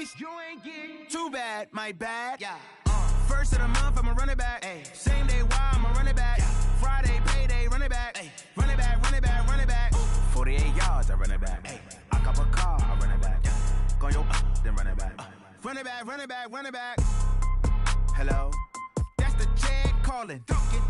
least you ain't get too bad, my bad. Yeah. First of the month, I'm a running back. Ay. Same day, why I'm a running back. Yeah. Friday, payday, running back. Ay. Running back, running back, running back. Ooh. 48 yards, I run it back. Ay. I cop a car, I run it back. Yeah. Go yo, then run it back. Run it back, run it back, run it back. Hello? That's the jag calling.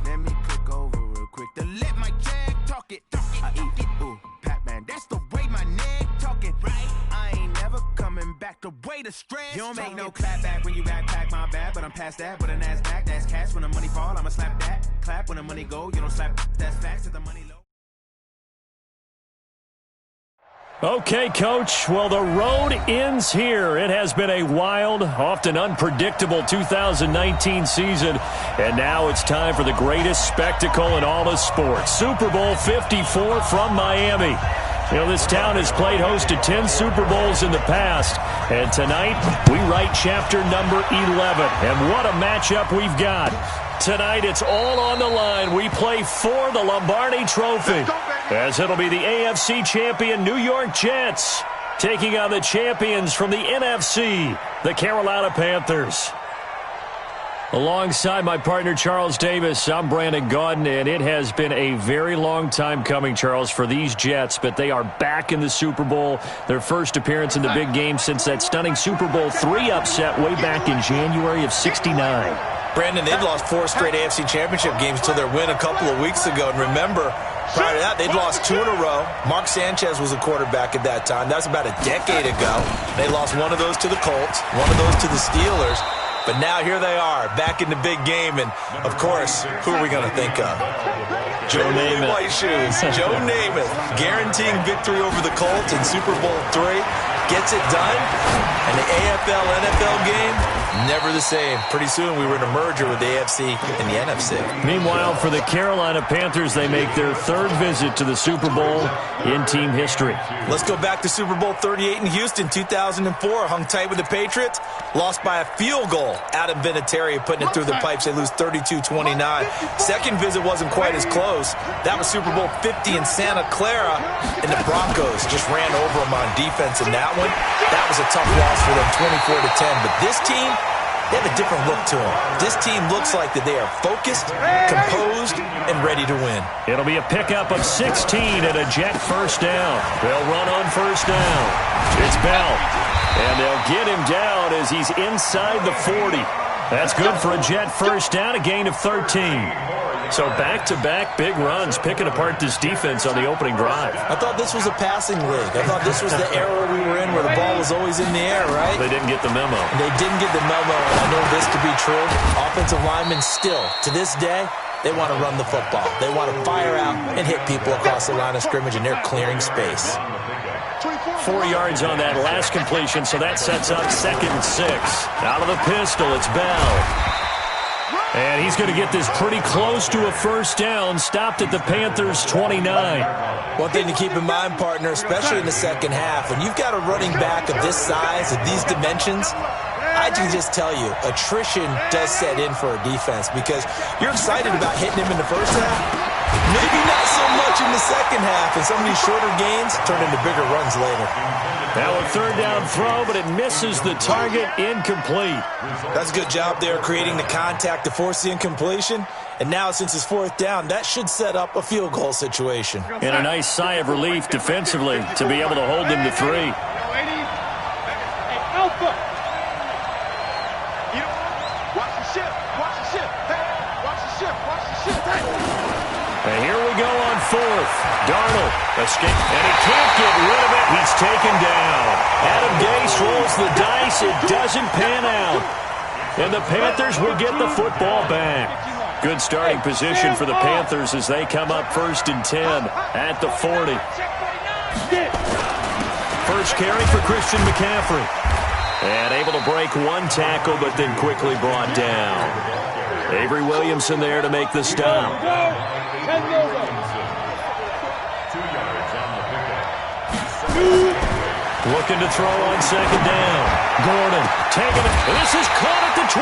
Let me click over real quick to let my jag talk it. I eat it, ooh, Pac-Man. That's the way my neck talking. Right? I ain't never coming back the way the stress. You don't make no clap back when you backpack my bad, but I'm past that. But an ass back, that's cash. When the money fall, I'ma slap that. Clap when the money go, you don't slap. That's facts to the money low. Okay, Coach. Well, the road ends here. It has been a wild, often unpredictable 2019 season, and now it's time for the greatest spectacle in all of sports. Super Bowl 54 from Miami. You know, this town has played host to 10 Super Bowls in the past, and tonight we write chapter number 11. And what a matchup we've got. Tonight it's all on the line. We play for the Lombardi Trophy, as it'll be the AFC champion New York Jets taking on the champions from the NFC, the Carolina Panthers. Alongside my partner Charles Davis, I'm Brandon Gaudin, and it has been a very long time coming, Charles, for these Jets, but they are back in the Super Bowl, their first appearance in the big game since that stunning Super Bowl III upset way back in January of '69. Brandon, they'd lost 4 straight AFC Championship games until their win a couple of weeks ago. And remember, prior to that, they'd lost 2 in a row. Mark Sanchez was a quarterback at that time. That was about a decade ago. They lost one of those to the Colts, one of those to the Steelers. But now here they are, back in the big game. And, of course, who are we going to think of? Joe Namath. White shoes. Joe Namath guaranteeing victory over the Colts in Super Bowl III. Gets it done. And the AFL-NFL game, never the same. Pretty soon we were in a merger with the AFC and the NFC. Meanwhile, for the Carolina Panthers, they make their third visit to the Super Bowl in team history. Let's go back to Super Bowl 38 in Houston, 2004. Hung tight with the Patriots. Lost by a field goal. Adam Vinatieri putting it through the pipes. They lose 32-29. Second visit wasn't quite as close. That was Super Bowl 50 in Santa Clara. And the Broncos just ran over them on defense in that one. That was a tough loss for them, 24-10. But this team, they have a different look to them. This team looks like that they are focused, composed, and ready to win. It'll be a pickup of 16 and a Jet first down. They'll run on first down. It's Bell. And they'll get him down as he's inside the 40. That's good for a Jet first down, a gain of 13. So back-to-back big runs, picking apart this defense on the opening drive. I thought this was a passing league. I thought this was the era we were in where the ball was always in the air, right? They didn't get the memo. They didn't get the memo, and I know this to be true. Offensive linemen still, to this day, they want to run the football. They want to fire out and hit people across the line of scrimmage, and they're clearing space. 4 yards on that last completion, so that sets up 2nd and 6. Out of the pistol, it's Bell. And he's going to get this pretty close to a first down, stopped at the Panthers' 29. One thing to keep in mind, partner, especially in the second half, when you've got a running back of this size, of these dimensions, I can just tell you, attrition does set in for a defense because you're excited about hitting him in the first half. Maybe not so much in the second half, and some of these shorter gains turn into bigger runs later. Now a 3rd down throw, but it misses the target, incomplete. That's a good job there creating the contact to force the incompletion. And now since it's 4th down, that should set up a field goal situation. And a nice sigh of relief defensively to be able to hold them to 3. And here we go on 4th. Darnold escape, and he can't get rid of it. He's taken down. Adam Gase rolls the dice. It doesn't pan out. And the Panthers will get the football back. Good starting position for the Panthers as they come up 1st and 10 at the 40. First carry for Christian McCaffrey. And able to break one tackle, but then quickly brought down. Avery Williamson there to make the stop. Looking to throw on 2nd down. Gordon taking it. This is caught at the 20.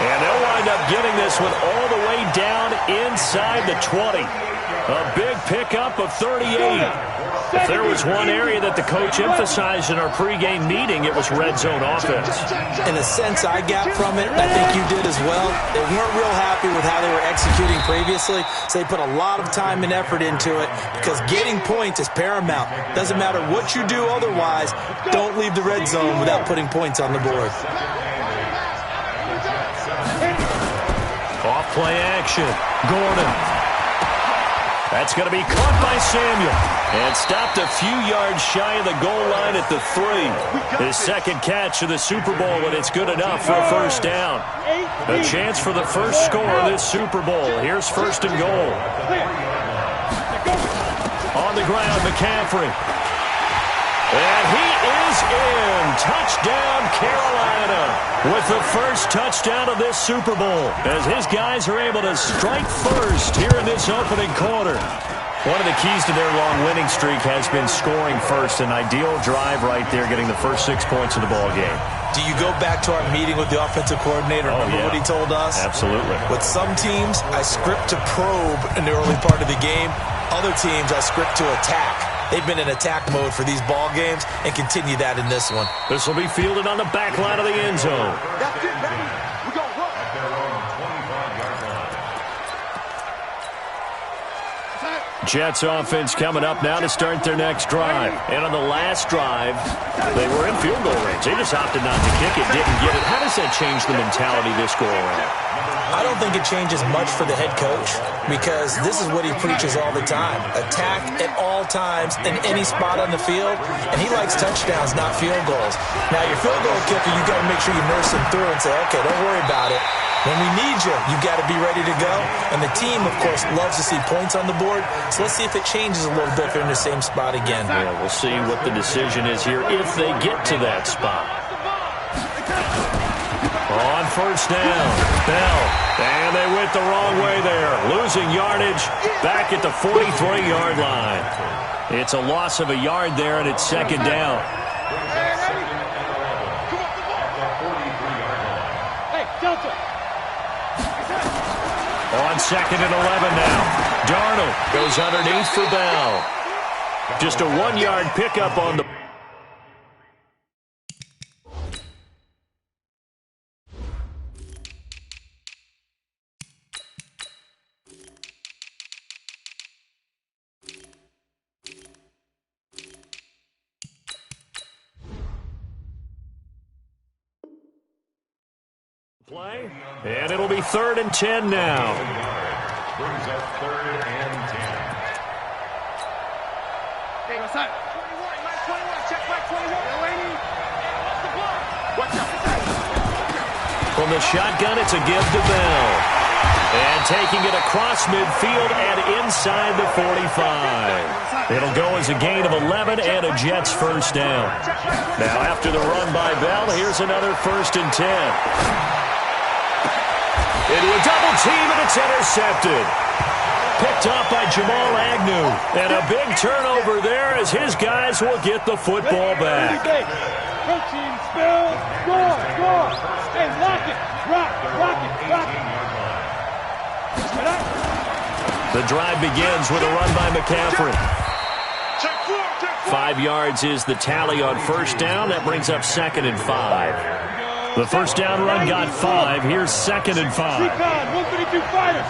And they'll wind up getting this one all the way down inside the 20. A big pickup of 38. If there was one area that the coach emphasized in our pregame meeting, it was red zone offense. In a sense I got from it, I think you did as well. They weren't real happy with how they were executing previously, so they put a lot of time and effort into it because getting points is paramount. Doesn't matter what you do otherwise, don't leave the red zone without putting points on the board. Off play action. Gordon. That's going to be caught by Samuel. And stopped a few yards shy of the goal line at the 3. His second catch of the Super Bowl, and it's good enough for a first down. A chance for the first score of this Super Bowl. Here's first and goal. On the ground, McCaffrey. And he is in. Touchdown, Carolina. With the first touchdown of this Super Bowl, as his guys are able to strike first here in this opening quarter. One of the keys to their long winning streak has been scoring first. An ideal drive right there, getting the first 6 points of the ball game. Do you go back to our meeting with the offensive coordinator? Remember what he told us? Absolutely. With some teams, I script to probe in the early part of the game. Other teams, I script to attack. They've been in attack mode for these ball games and continue that in this one. This will be fielded on the back line of the end zone. That's it, baby. We go run. Jets offense coming up now to start their next drive. And on the last drive, they were in field goal range. They just opted not to kick it, didn't get it. How does that change the mentality this go around? I don't think it changes much for the head coach because this is what he preaches all the time. Attack at all times in any spot on the field, and he likes touchdowns, not field goals. Now, your field goal kicker, you got to make sure you nurse him through and say, okay, don't worry about it. When we need you, you got to be ready to go. And the team, of course, loves to see points on the board. So let's see if it changes a little bit if they're in the same spot again. Yeah, we'll see what the decision is here if they get to that spot. On first down, Bell. And they went the wrong way there. Losing yardage back at the 43-yard line. It's a loss of a yard there, and it's second down. On second and 11 now. Darnold goes underneath for Bell. Just a 1-yard pickup on the... play, and it'll be 3rd and 10 now. Brings up 3rd and 10. Hey, what's up? 21, Mike 21, check Mike 21. Off the block. Watch out. From the shotgun, it's a give to Bell. And taking it across midfield and inside the 45. It'll go as a gain of 11 and a Jets first down. Now after the run by Bell, here's another 1st and 10. Into a double team, and it's intercepted. Picked up by Jamal Agnew. And a big turnover there as his guys will get the football back. Coaching, spell, score. Hey, lock it. Rock it. The drive begins with a run by McCaffrey. 5 yards is the tally on first down. That brings up 2nd and 5. The first down run got 5. Here's 2nd and 5. 132 fighters.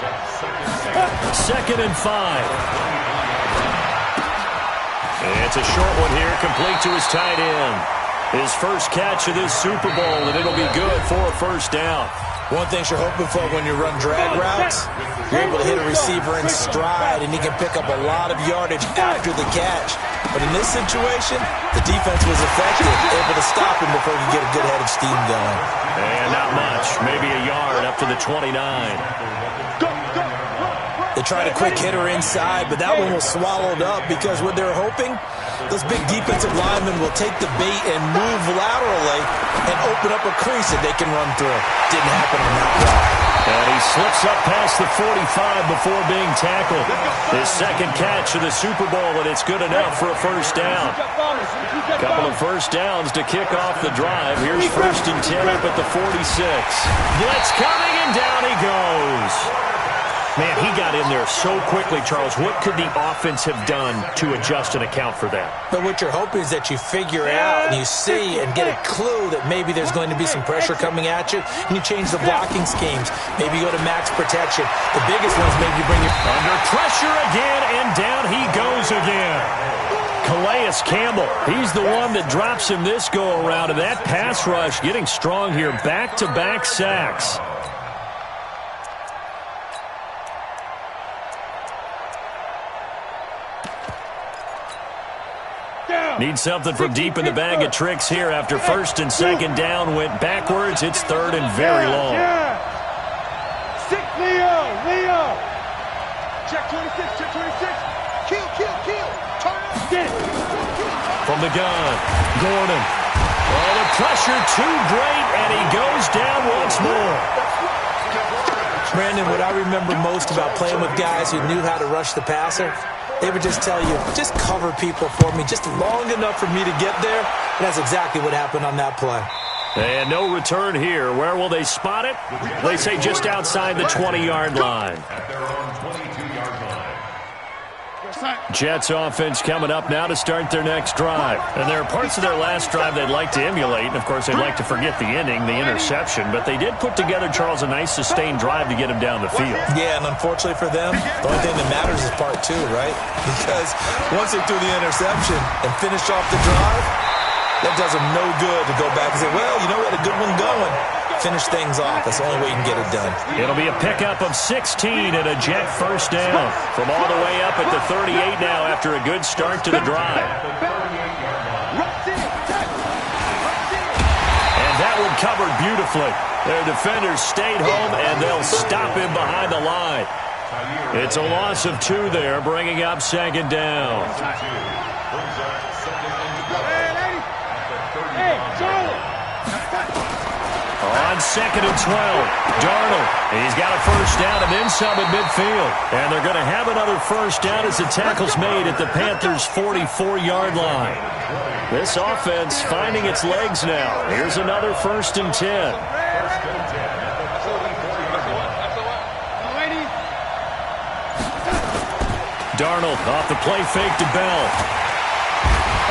2nd and 5. And it's a short one here, complete to his tight end. His first catch of this Super Bowl, and it'll be good for a first down. One thing you're hoping for when you run drag routes, you're able to hit a receiver in stride, and he can pick up a lot of yardage after the catch. But in this situation, the defense was effective, able to stop him before he could get a good head of steam going. And not much, maybe a yard up to the 29. The They tried a quick hitter inside, but that one was swallowed up because what they're hoping, those big defensive linemen will take the bait and move laterally and open up a crease that they can run through. Didn't happen on that route. And he slips up past the 45 before being tackled. His second catch of the Super Bowl, and it's good enough for a first down. Couple of first downs to kick off the drive. Here's 1st and 10 up at the 46. Blitz coming, and down he goes. Man, he got in there so quickly, Charles. What could the offense have done to adjust and account for that? But what you're hoping is that you figure out and you see and get a clue that maybe there's going to be some pressure coming at you, and you change the blocking schemes. Maybe you go to max protection. The biggest ones, maybe you bring your... Under pressure again, and down he goes again. Calais Campbell, he's the one that drops him this go-around, and that pass rush getting strong here. Back-to-back sacks. Need something from deep in the bag of tricks here after 1st and 2nd down went backwards. It's 3rd and very long. Six, Leo. Check 26, check 26. Kill. Turn up. From the gun, Gordon. Oh, the pressure too great, and he goes down once more. Brandon, what I remember most about playing with guys who knew how to rush the passer, they would just tell you, just cover people for me just long enough for me to get there. And that's exactly what happened on that play. And no return here. Where will they spot it? They say just outside the 20-yard line. Jets offense coming up now to start their next drive. And there are parts of their last drive they'd like to emulate. And, of course, they'd like to forget the ending, the interception. But they did put together, Charles, a nice sustained drive to get him down the field. Yeah, and unfortunately for them, the only thing that matters is part 2, right? Because once they threw the interception and finished off the drive, that does them no good to go back and say, well, you know what, a good one going. Finish things off. That's the only way you can get it done. It'll be a pickup of 16 and a Jet first down. From all the way up at the 38 now after a good start to the drive. And that one covered beautifully. Their defenders stayed home, and they'll stop him behind the line. It's a loss of 2 there, bringing up 2nd down. On 2nd and 12, Darnold. He's got a first down and then some at midfield. And they're going to have another first down as the tackle's made at the Panthers' 44-yard line. This offense finding its legs now. Here's another 1st and 10. Darnold off the play fake to Bell.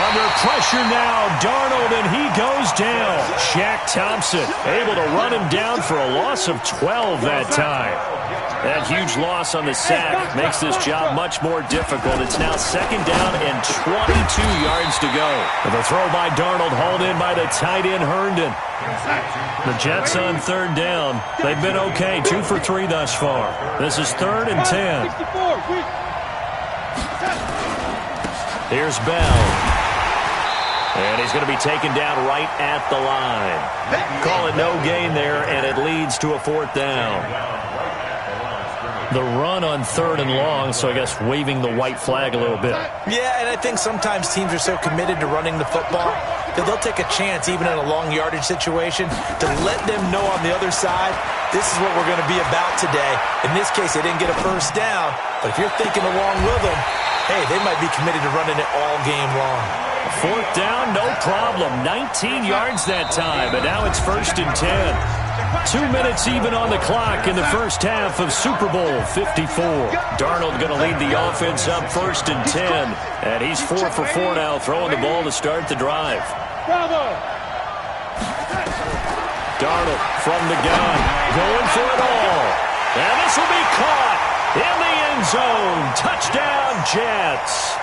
Under pressure now, Darnold, and he goes down. Shaq Thompson able to run him down for a loss of 12 that time. That huge loss on the sack makes this job much more difficult. It's now 2nd down and 22 yards to go. The throw by Darnold, hauled in by the tight end Herndon. The Jets on 3rd down. They've been okay, 2 for 3 thus far. This is 3rd and 10. Here's Bell. And he's going to be taken down right at the line. Call it no gain there, and it leads to a 4th down. The run on 3rd and long, so I guess waving the white flag a little bit. Yeah, and I think sometimes teams are so committed to running the football that they'll take a chance, even in a long yardage situation, to let them know on the other side, this is what we're going to be about today. In this case, they didn't get a first down, but if you're thinking along with them, hey, they might be committed to running it all game long. 4th down, no problem. 19 yards that time, and now it's 1st and 10. 2 minutes even on the clock in the first half of Super Bowl 54. Darnold going to lead the offense up 1st and 10, and he's 4 for 4 now, throwing the ball to start the drive. Darnold from the gun, going for it all. And this will be caught in the end zone. Touchdown, Jets.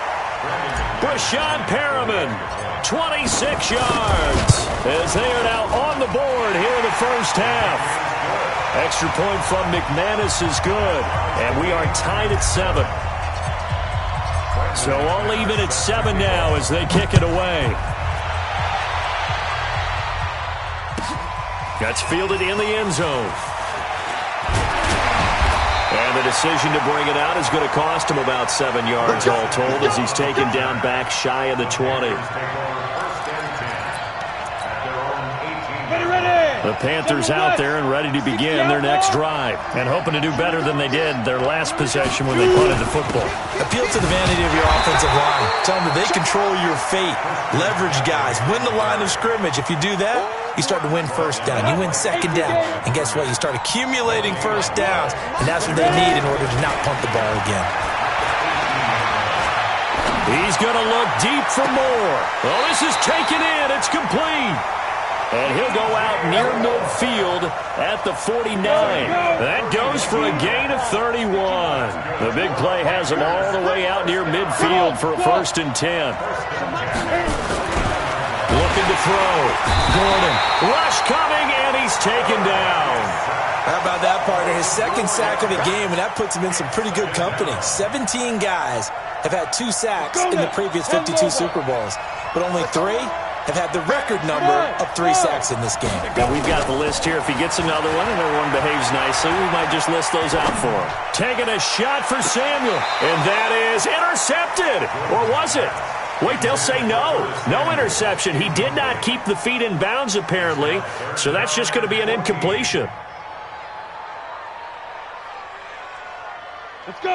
Brashad Perriman, 26 yards, as they are now on the board here in the first half. Extra point from McManus is good, and we are tied at 7. So all even at 7 now as they kick it away. That's fielded in the end zone. And the decision to bring it out is going to cost him about 7 yards all told as he's taken down back shy of the 20. The Panthers out there and ready to begin their next drive and hoping to do better than they did their last possession when they punted the football. Appeal to the vanity of your offensive line. Tell them that they control your fate. Leverage guys. Win the line of scrimmage. If you do that, you start to win first down. You win second down. And guess what? You start accumulating first downs. And that's what they need in order to not punt the ball again. He's going to look deep for more. Well, this is taken in. It's complete. And he'll go out near midfield at the 49. That goes for a gain of 31. The big play has him all the way out near midfield for a 1st and 10. Looking to throw. Gordon. Rush coming, and he's taken down. How about that, partner? His 2nd sack of the game, and that puts him in some pretty good company. 17 guys have had 2 sacks in the previous 52 Super Bowls, but only 3 have had the record number of 3 sacks in this game. Now we've got the list here. If he gets another one and everyone behaves nicely, we might just list those out for him. Taking a shot for Samuel, and that is intercepted. Or was it? Wait, they'll say no. No interception. He did not keep the feet in bounds, apparently, so that's just going to be an incompletion.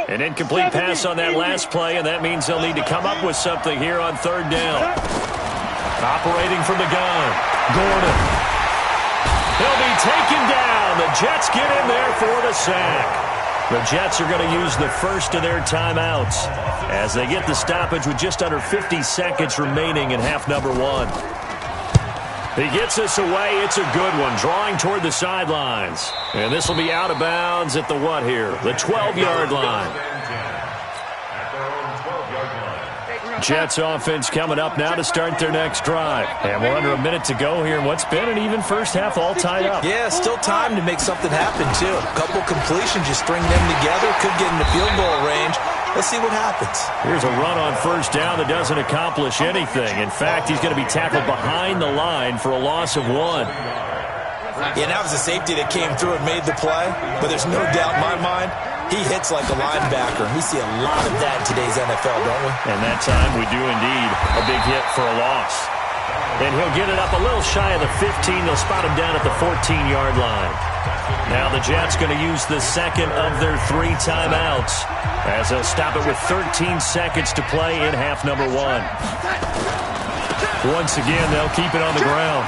An incomplete pass on that last play, and that means they'll need to come up with something here on 3rd down. Operating from the gun. Gordon. He'll be taken down. The Jets get in there for the sack. The Jets are going to use the first of their timeouts as they get the stoppage with just under 50 seconds remaining in half number 1. He gets us away. It's a good one. Drawing toward the sidelines. And this will be out of bounds at the what here? The 12-yard line. Jets offense coming up now to start their next drive. And we're under a minute to go here in what's been an even first half all tied up. Yeah, still time to make something happen, too. A couple completions, you string them together, could get into field goal range. Let's see what happens. Here's a run on 1st down that doesn't accomplish anything. In fact, he's going to be tackled behind the line for a loss of 1. Yeah, that was a safety that came through and made the play, but there's no doubt in my mind he hits like a linebacker. We see a lot of that in today's NFL, don't we? And that time we do indeed a big hit for a loss. And he'll get it up a little shy of the 15. They'll spot him down at the 14-yard line. Now the Jets going to use the 2nd of their 3 timeouts as they'll stop it with 13 seconds to play in half number 1. Once again, they'll keep it on the ground.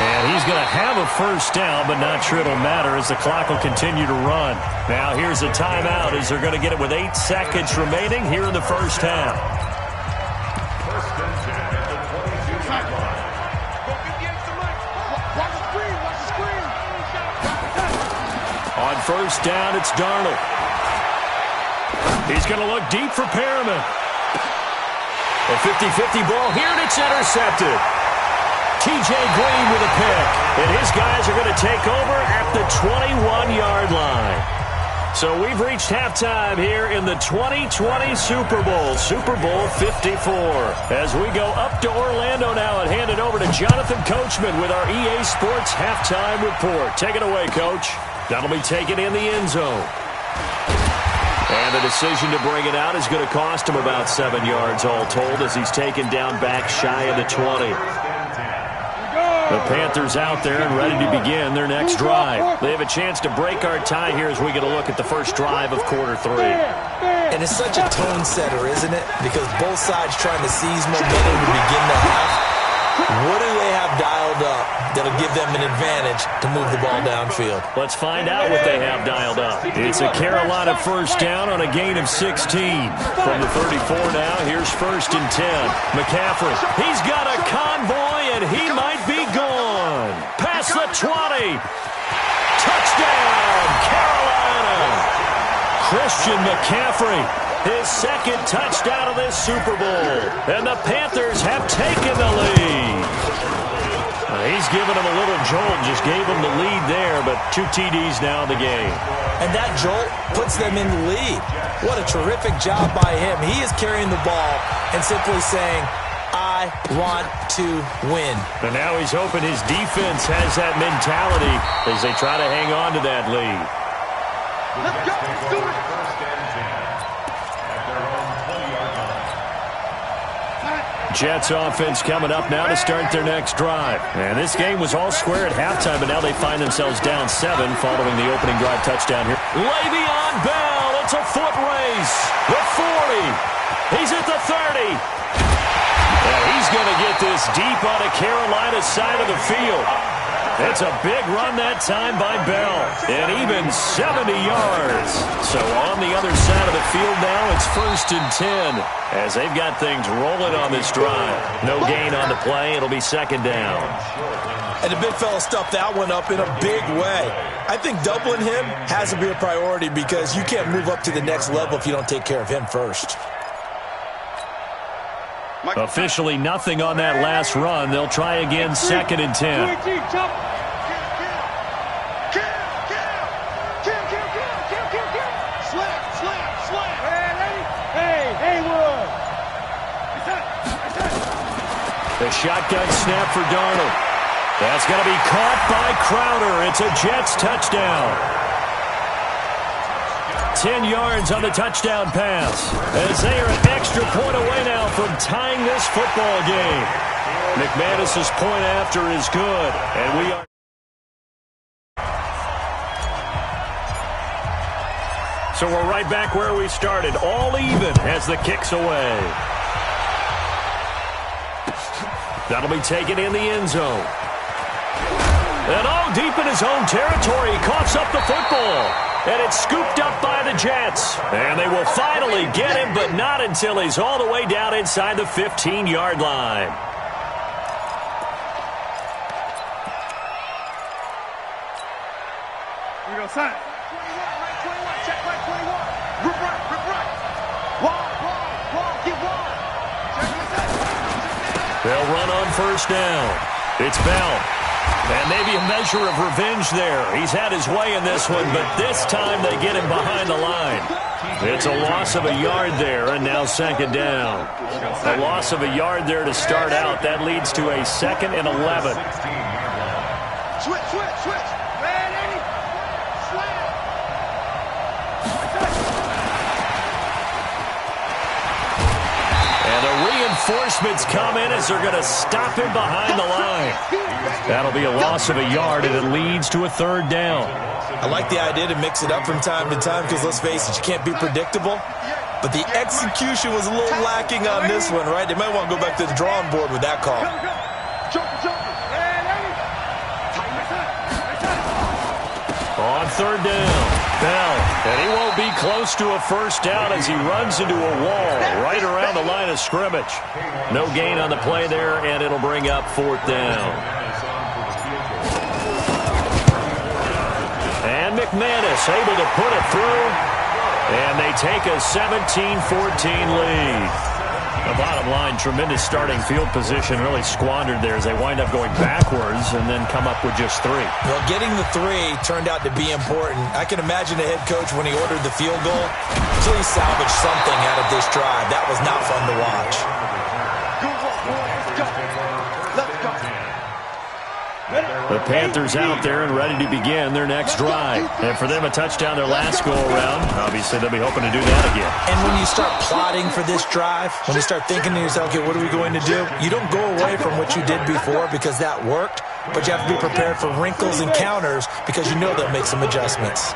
And he's going to have a 1st down, but not sure it'll matter as the clock will continue to run. Now here's a timeout as they're going to get it with 8 seconds remaining here in the 1st half. On 1st down, it's Darnold. He's going to look deep for Perriman. A 50-50 ball here, and it's intercepted. T.J. Green with a pick, and his guys are going to take over at the 21-yard line. So we've reached halftime here in the 2020 Super Bowl, Super Bowl 54. As we go up to Orlando now and hand it over to Jonathan Coachman with our EA Sports Halftime Report. Take it away, Coach. That'll be taken in the end zone. And the decision to bring it out is going to cost him about 7 yards all told as he's taken down back shy of the 20. The Panthers out there and ready to begin their next drive. They have a chance to break our tie here as we get a look at the first drive of quarter 3. And it's such a tone setter, isn't it? Because both sides trying to seize momentum to begin the half. What do they have dialed up that'll give them an advantage to move the ball downfield? Let's find out what they have dialed up. It's a Carolina 1st down on a gain of 16. From the 34 now, here's 1st and 10. McCaffrey, he's got a convoy, and he might be gone. Past the 20. Touchdown, Carolina. Christian McCaffrey, his 2nd touchdown of this Super Bowl. And the Panthers have taken the lead. He's given him a little jolt, just gave him the lead there, but 2 TDs now in the game. And that jolt puts them in the lead. What a terrific job by him. He is carrying the ball and simply saying, I want to win. And now he's hoping his defense has that mentality as they try to hang on to that lead. Let's go. Let's do it. Jets offense coming up now to start their next drive. And this game was all square at halftime, but now they find themselves down 7 following the opening drive touchdown here. Le'Veon Bell, it's a foot race. The 40. He's at the 30. And he's going to get this deep on the Carolina side of the field. It's a big run that time by Bell, and even 70 yards. So on the other side of the field now, it's 1st and 10 as they've got things rolling on this drive. No gain on the play. It'll be 2nd down. And the big fella stuffed that one up in a big way. I think doubling him has to be a priority because you can't move up to the next level if you don't take care of him first. Officially nothing on that last run. They'll try again 2nd and 10. The shotgun snap for Darnold. That's going to be caught by Crowder. It's a Jets touchdown. 10 yards on the touchdown pass as they are an extra point away now from tying this football game. McManus's point after is good, and we are. So we're right back where we started, all even as the kick's away. That'll be taken in the end zone. And deep in his own territory, he coughs up the football. And it's scooped up by the Jets. And they will finally get him, but not until he's all the way down inside the 15-yard line. Here we go, sign. 21, check right 21. Rip right. Wall, get wall. Check this out. They'll run on 1st down. It's Bell. And maybe a measure of revenge there. He's had his way in this one, but this time they get him behind the line. It's a loss of a yard there, and now 2nd down. A loss of a yard there to start out. That leads to a 2nd and 11. Switch. Ready? Slam. And the reinforcements come in as they're going to stop him behind the line. That'll be a loss of a yard, and it leads to a 3rd down. I like the idea to mix it up from time to time because, let's face it, you can't be predictable. But the execution was a little lacking on this one, right? They might want to go back to the drawing board with that call. On 3rd down, Bell. And he won't be close to a 1st down as he runs into a wall right around the line of scrimmage. No gain on the play there, and it'll bring up 4th down. And McManus able to put it through, and they take a 17-14 lead. The bottom line, tremendous starting field position, really squandered there as they wind up going backwards and then come up with just 3. Well, getting the 3 turned out to be important. I can imagine the head coach when he ordered the field goal. Please salvage something out of this drive. That was not fun to watch. The Panthers out there and ready to begin their next drive. And for them, a touchdown their last go-around. Obviously, they'll be hoping to do that again. And when you start plotting for this drive, when you start thinking to yourself, okay, what are we going to do? You don't go away from what you did before because that worked, but you have to be prepared for wrinkles and counters because you know they'll make some adjustments.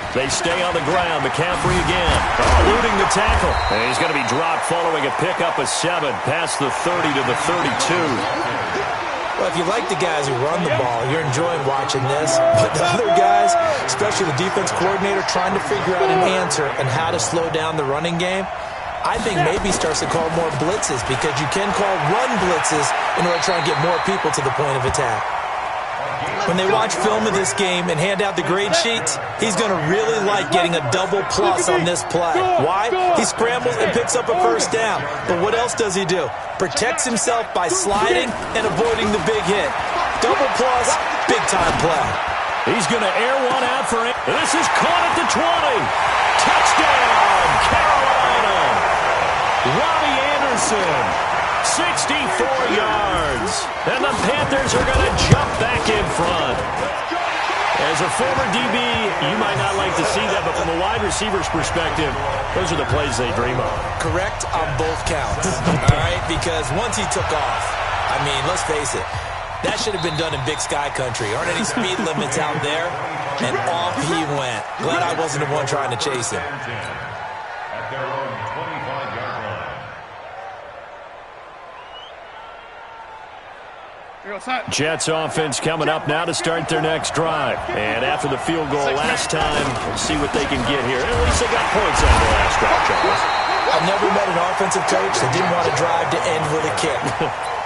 They stay on the ground. McCaffrey again. Eluding the tackle. And he's going to be dropped following a pickup of 7 past the 30 to the 32. Well, if you like the guys who run the ball, you're enjoying watching this. But the other guys, especially the defense coordinator, trying to figure out an answer and how to slow down the running game, I think maybe starts to call more blitzes because you can call run blitzes in order to try and get more people to the point of attack. When they watch film of this game and hand out the grade sheets, he's going to really like getting a double plus on this play. Why? He scrambles and picks up a 1st down. But what else does he do? Protects himself by sliding and avoiding the big hit. Double plus, big-time play. He's going to air one out for it. This is caught at the 20. Touchdown, Carolina. Robbie Anderson 64 yards. And the Panthers are going to jump back in front. As a former DB, you might not like to see that, but from a wide receiver's perspective, those are the plays they dream of. Correct on both counts, all right? Because once he took off, I mean, let's face it, that should have been done in Big Sky Country. Aren't any speed limits out there? And off he went. Glad I wasn't the one trying to chase him. At their own 25-yard line. Jets offense coming up now to start their next drive. And after the field goal last time, we'll see what they can get here. At least they got points on the last drive, Charles. I've never met an offensive coach that didn't want to drive to end with a kick.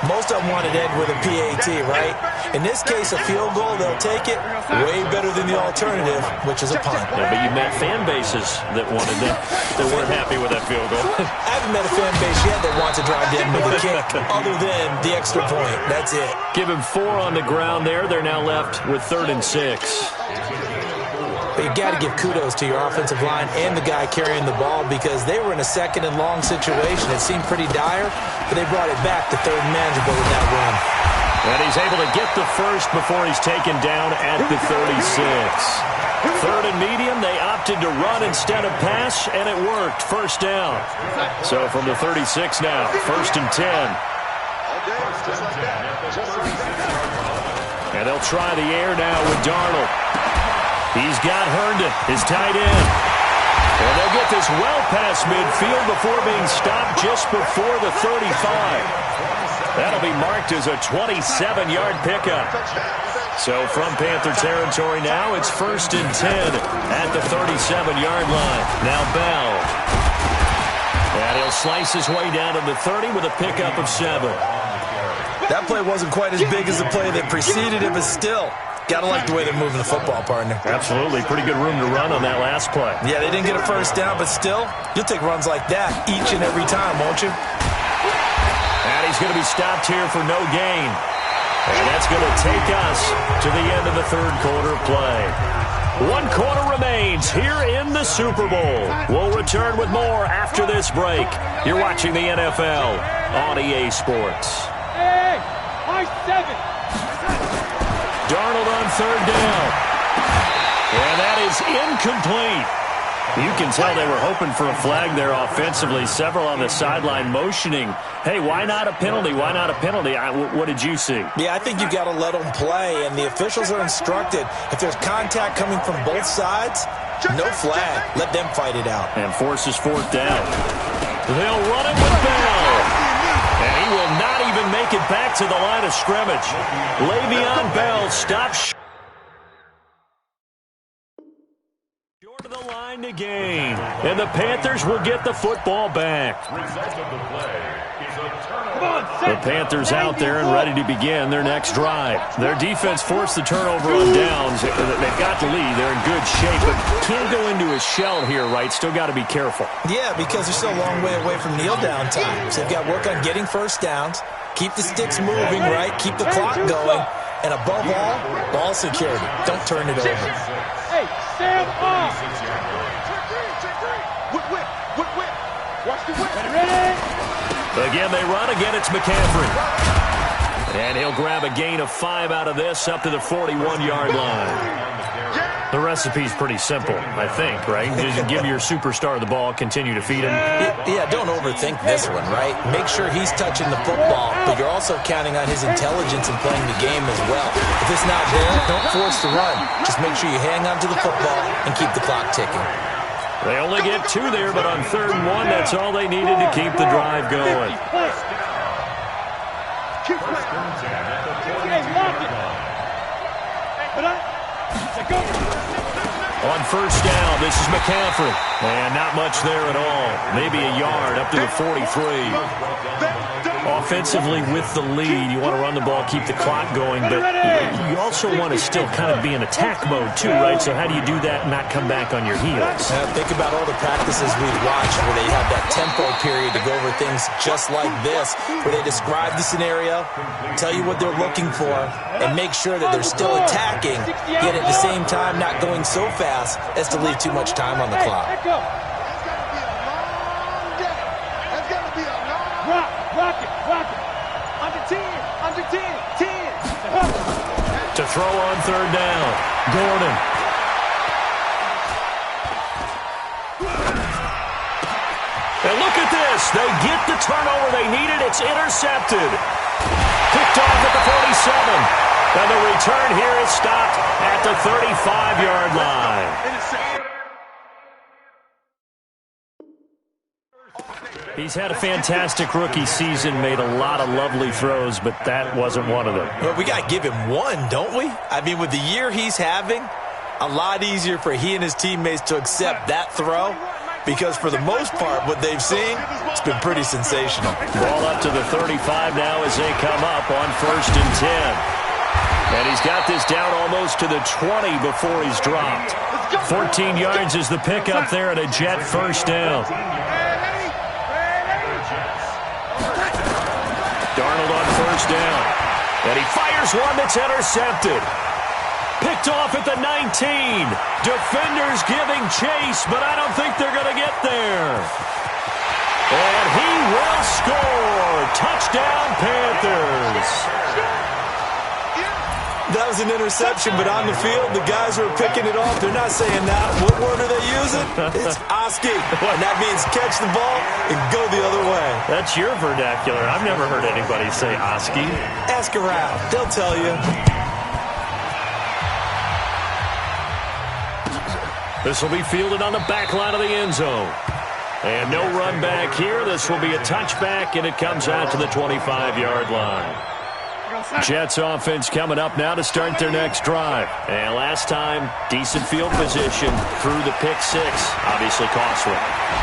Most of them wanted to end with a PAT, right? In this case, a field goal, they'll take it. Way better than the alternative, which is a punt. Yeah, but you met fan bases that wanted that weren't happy with that field goal. I haven't met a fan base yet that wants to drive to end with a kick, other than the extra point. That's it. Give him 4 on the ground there. They're now left with 3rd and 6. But you got to give kudos to your offensive line and the guy carrying the ball because they were in a 2nd and long situation. It seemed pretty dire, but they brought it back to 3rd and manageable with that run. And he's able to get the first before he's taken down at the 36. 3rd and medium, they opted to run instead of pass, and it worked. First down. So from the 36 now, 1st and 10. And they'll try the air now with Darnold. He's got Herndon, his tight end. And they'll get this well past midfield before being stopped just before the 35. That'll be marked as a 27-yard pickup. So from Panther territory now, it's 1st and 10 at the 37-yard line. Now Bell. And he'll slice his way down to the 30 with a pickup of 7. That play wasn't quite as big as the play that preceded it, but still. Gotta like the way they're moving the football, partner. Absolutely. Pretty good room to run on that last play. Yeah, they didn't get a first down, but still, you'll take runs like that each and every time, won't you? And he's going to be stopped here for no gain. And that's going to take us to the end of the 3rd quarter play. 1 quarter remains here in the Super Bowl. We'll return with more after this break. You're watching the NFL on EA Sports. Hey, high 7. Darnold on 3rd down. And that is incomplete. You can tell they were hoping for a flag there offensively. Several on the sideline motioning, hey, why not a penalty? Why not a penalty? What did you see? Yeah, I think you got to let them play, and the officials are instructed. If there's contact coming from both sides, no flag. Let them fight it out. And forces 4th down. They'll run it with Bell. And he will not even make it back to the line of scrimmage. Le'Veon Bell stops short of the line to gain. And the Panthers will get the football back. The Panthers out there and ready to begin their next drive. Their defense forced the turnover on downs. They've got the lead. They're in good shape, but can't go into a shell here, right? Still got to be careful. Yeah, because they're still a long way away from kneel down time. So they've got to work on getting first downs, keep the sticks moving, right? Keep the clock going. And above all, ball security. Don't turn it over. Hey, Sam off. Whip. Watch the whip. Ready? Again, they run. Again, it's McCaffrey. And he'll grab a gain of 5 out of this up to the 41-yard line. The recipe's pretty simple, I think, right? Just give your superstar the ball, continue to feed him. Yeah, don't overthink this one, right? Make sure he's touching the football, but you're also counting on his intelligence in playing the game as well. If it's not there, don't force the run. Just make sure you hang on to the football and keep the clock ticking. They only get 2 there, but on 3rd and 1, that's all they needed to keep the drive going. On 1st down, this is McCaffrey. And not much there at all. Maybe a yard up to the 43. Offensively with the lead, you want to run the ball, keep the clock going, but you also want to still kind of be in attack mode too, right? So how do you do that and not come back on your heels? Think about all the practices we've watched where they have that tempo period to go over things just like this, where they describe the scenario, tell you what they're looking for, and make sure that they're still attacking, yet at the same time not going so fast as to leave too much time on the clock. Rock it. throw on third down. Gordon. And look at this. They get the turnover they needed. It's intercepted. Picked off at the 47. And the return here is stopped at the 35-yard line. He's had a fantastic rookie season, made a lot of lovely throws, but that wasn't one of them. Well, we got to give him one, don't we? I mean, with the year he's having, a lot easier for he and his teammates to accept that throw, because for the most part, what they've seen, it's been pretty sensational. Ball up to the 35 now as they come up on 1st and 10. And he's got this down almost to the 20 before he's dropped. 14 yards is the pickup there and a Jet first down. Darnold on 1st down. And he fires one that's intercepted. Picked off at the 19. Defenders giving chase, but I don't think they're going to get there. And he will score. Touchdown, Panthers. That was an interception, but on the field, the guys who are picking it off, they're not saying that. What word are they using? It's Oski. And that means catch the ball and go the other way. That's your vernacular. I've never heard anybody say Oski. Ask around. They'll tell you. This will be fielded on the back line of the end zone. And no run back here. This will be a touchback, and it comes out to the 25-yard line. Jets offense coming up now to start their next drive. And last time, decent field position through the pick six. Obviously costly.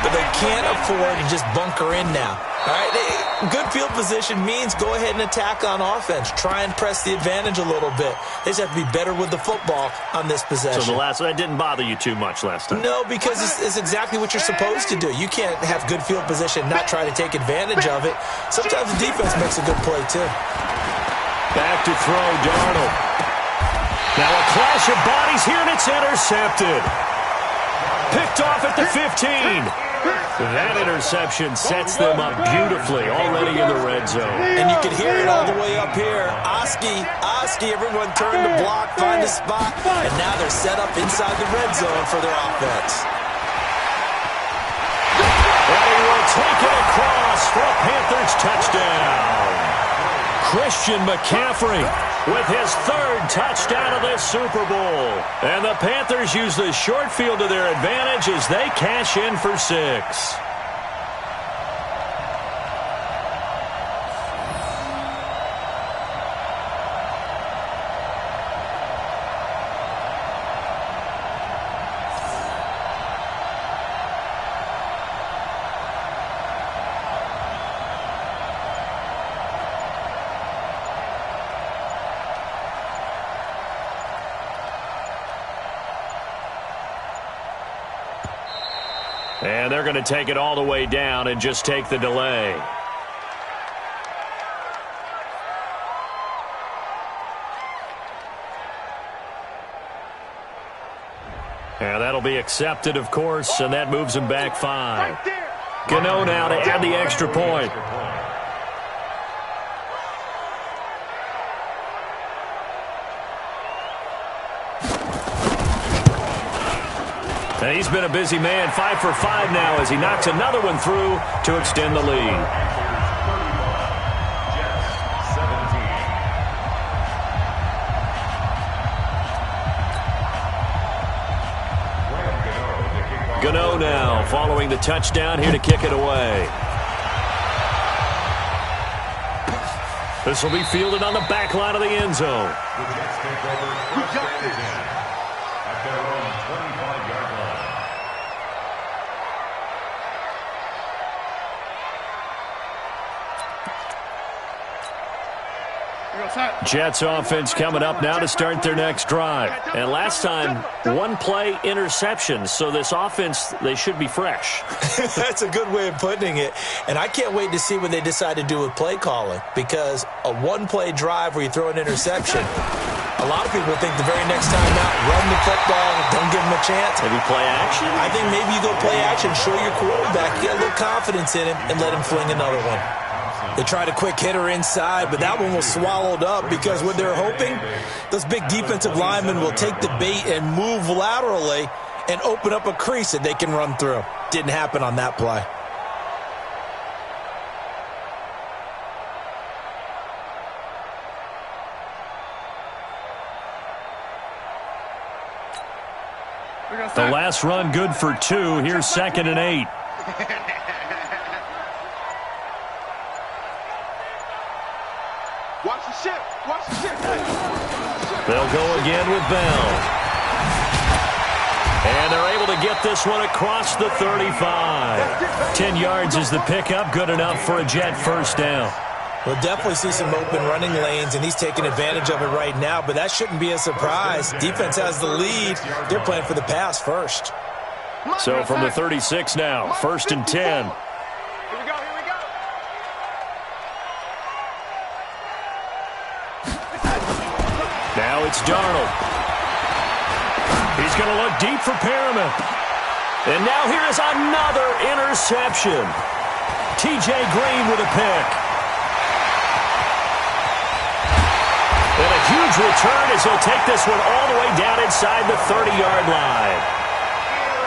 But they can't afford to just bunker in now. All right, good field position means go ahead and attack on offense. Try and press the advantage a little bit. They just have to be better with the football on this possession. So that didn't bother you too much last time? No, because it's exactly what you're supposed to do. You can't have good field position and not try to take advantage of it. Sometimes the defense makes a good play, too. Back to throw, Darnold. Now a clash of bodies here, and it's intercepted. Picked off at the 15. That interception sets them up beautifully already in the red zone. And you can hear it all the way up here. Oski, everyone turned to block, find a spot, and now they're set up inside the red zone for their offense. And he will take it across for a Panthers touchdown. Christian McCaffrey with his 3rd touchdown of this Super Bowl. And the Panthers use the short field to their advantage as they cash in for 6. And they're going to take it all the way down and just take the delay. And that'll be accepted, of course, and that moves them back 5. Gano now to add the extra point. And he's been a busy man, 5 for 5 now as he knocks another one through to extend the lead. Gano now following the touchdown here to kick it away. This will be fielded on the back line of the end zone. Jets offense coming up now to start their next drive. And last time, 1-play interception. So this offense, they should be fresh. That's a good way of putting it. And I can't wait to see what they decide to do with play calling. Because a 1-play drive where you throw an interception, a lot of people think the very next time out, run the football, don't give him a chance. Maybe play action? I think maybe you go play action, show your quarterback, get a little confidence in him, and let him fling another one. They tried a quick hitter inside, but that one was swallowed up because what they're hoping, those big defensive linemen will take the bait and move laterally and open up a crease that they can run through. Didn't happen on that play. The last run good for 2. Here's 2nd and 8. Watch the ship. Watch the ship. They'll go again with Bell. And they're able to get this one across the 35. 10 yards is the pickup. Good enough for a Jet first down. We'll definitely see some open running lanes, and he's taking advantage of it right now, but that shouldn't be a surprise. Defense has the lead. They're playing for the pass first. So from the 36 now, 1st and 10. Here we go, here we go. Now it's Darnold. He's going to look deep for Perriman. And now here is another interception. T.J. Green with a pick. And a huge return as he'll take this one all the way down inside the 30-yard line.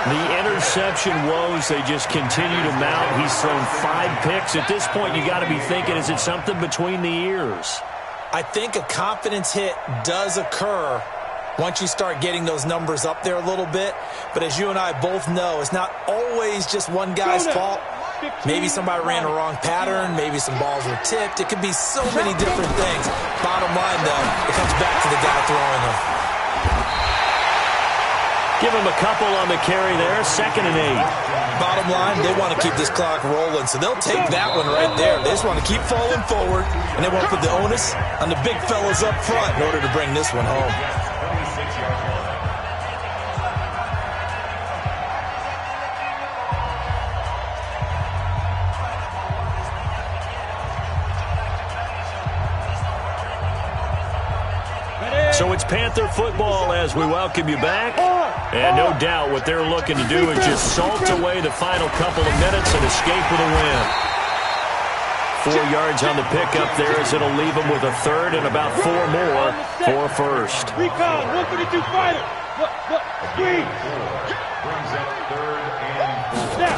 The interception woes, they just continue to mount. He's thrown 5 picks. At this point, you got to be thinking, is it something between the ears? I think a confidence hit does occur once you start getting those numbers up there a little bit. But as you and I both know, it's not always just one guy's fault. Maybe somebody ran a wrong pattern. Maybe some balls were tipped. It could be so many different things. Bottom line, though, it comes back to the guy throwing them. Give him a couple on the carry there. 2nd and 8. Bottom line, they want to keep this clock rolling, so they'll take that one right there. They just want to keep falling forward, and they want to put the onus on the big fellas up front in order to bring this one home. So it's Panther football as we welcome you back. And no doubt what they're looking to do is just salt away the final couple of minutes and escape with a win. 4 yards on the pickup there as it'll leave them with a 3rd and about 4 more for first. Recon, 152 fighter. Screen. Brings up 3rd and 4. Snap.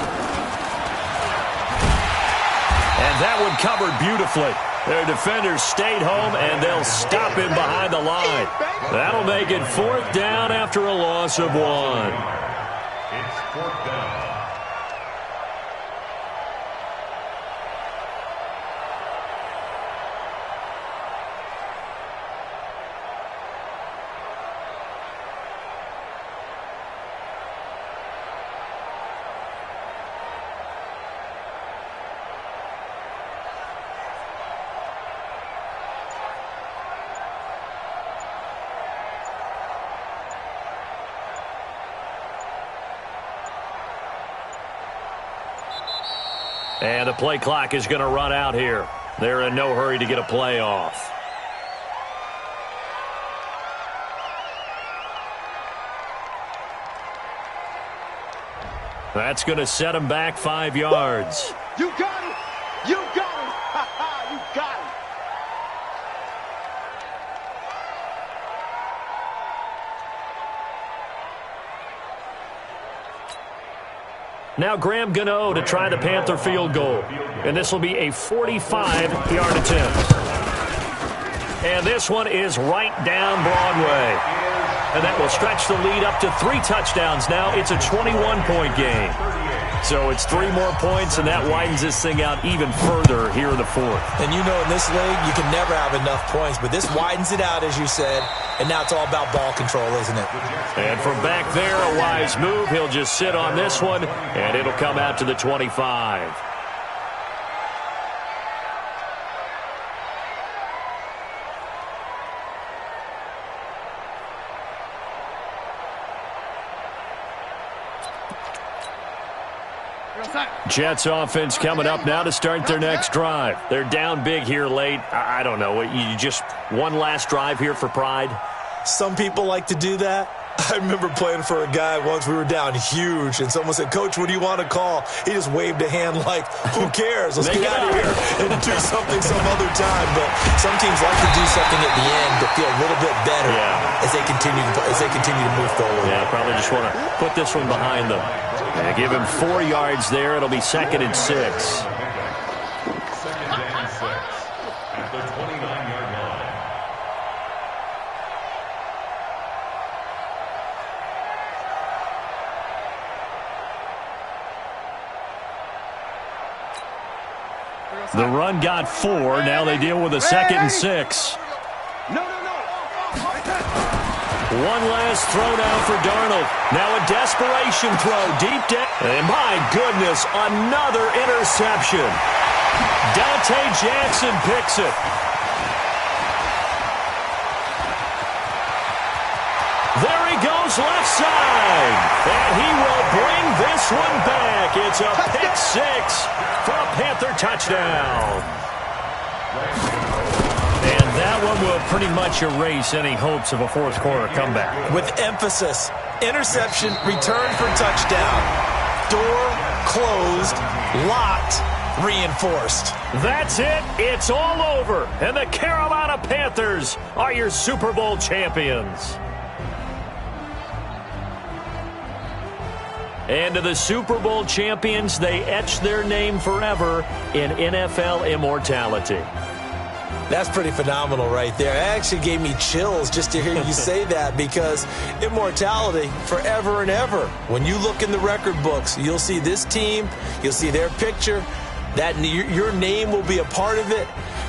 And that one covered beautifully. Their defenders stayed home, and they'll stop him behind the line. That'll make it 4th down after a loss of 1. It's 4th down. And the play clock is going to run out here. They're in no hurry to get a play off. That's going to set him back 5 yards. You got it. You got it. You got it. Now Graham Gano to try the Panther field goal. And this will be a 45-yard attempt. And this one is right down Broadway. And that will stretch the lead up to 3 touchdowns now. It's a 21-point game. So it's 3 more points, and that widens this thing out even further here in the 4th. And you know in this league, you can never have enough points, but this widens it out, as you said, and now it's all about ball control, isn't it? And from back there, a wise move. He'll just sit on this one, and it'll come out to the 25. Jets offense coming up now to start their next drive. They're down big here late. I don't know. You just one last drive here for pride? Some people like to do that. I remember playing for a guy once. We were down huge, and someone said, "Coach, what do you want to call?" He just waved a hand like, "Who cares? Let's get out of here and do something some other time." But some teams like to do something at the end to feel a little bit better as they continue to move forward. Yeah, probably just want to put this one behind them. Yeah, give him 4 yards there. It'll be 2nd and 6. 2nd and 6 at the 29-yard line. The run got 4. Now they deal with a 2nd and 6. No. One last throw now for Darnold. Now a desperation throw deep down. And my goodness, another interception. Dante Jackson picks it. There he goes left side. And he will bring this one back. It's a pick 6 for a Panther touchdown. And that one will pretty much erase any hopes of a fourth quarter comeback. With emphasis, interception, return for touchdown. Door closed, locked, reinforced. That's it. It's all over. And the Carolina Panthers are your Super Bowl champions. And to the Super Bowl champions, they etch their name forever in NFL immortality. That's pretty phenomenal right there. It actually gave me chills just to hear you say that, because immortality forever and ever. When you look in the record books, you'll see this team, you'll see their picture, that your name will be a part of it.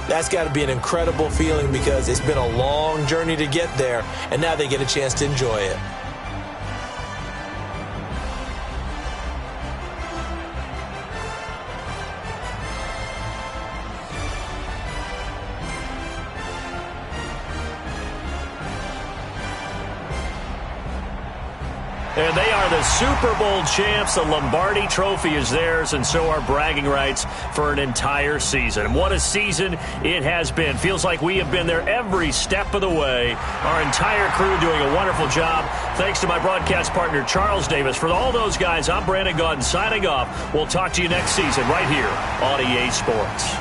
That's got to be an incredible feeling, because it's been a long journey to get there, and now they get a chance to enjoy it. And they are the Super Bowl champs. The Lombardi Trophy is theirs, and so are bragging rights for an entire season. And what a season it has been. Feels like we have been there every step of the way. Our entire crew doing a wonderful job. Thanks to my broadcast partner, Charles Davis. For all those guys, I'm Brandon Gaudin signing off. We'll talk to you next season right here on EA Sports.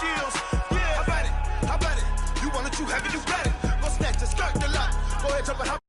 chills. Yeah, how about it? You want it, you have it, you got it. Go snatch it, skirt the lot. Go ahead, jump it, hop.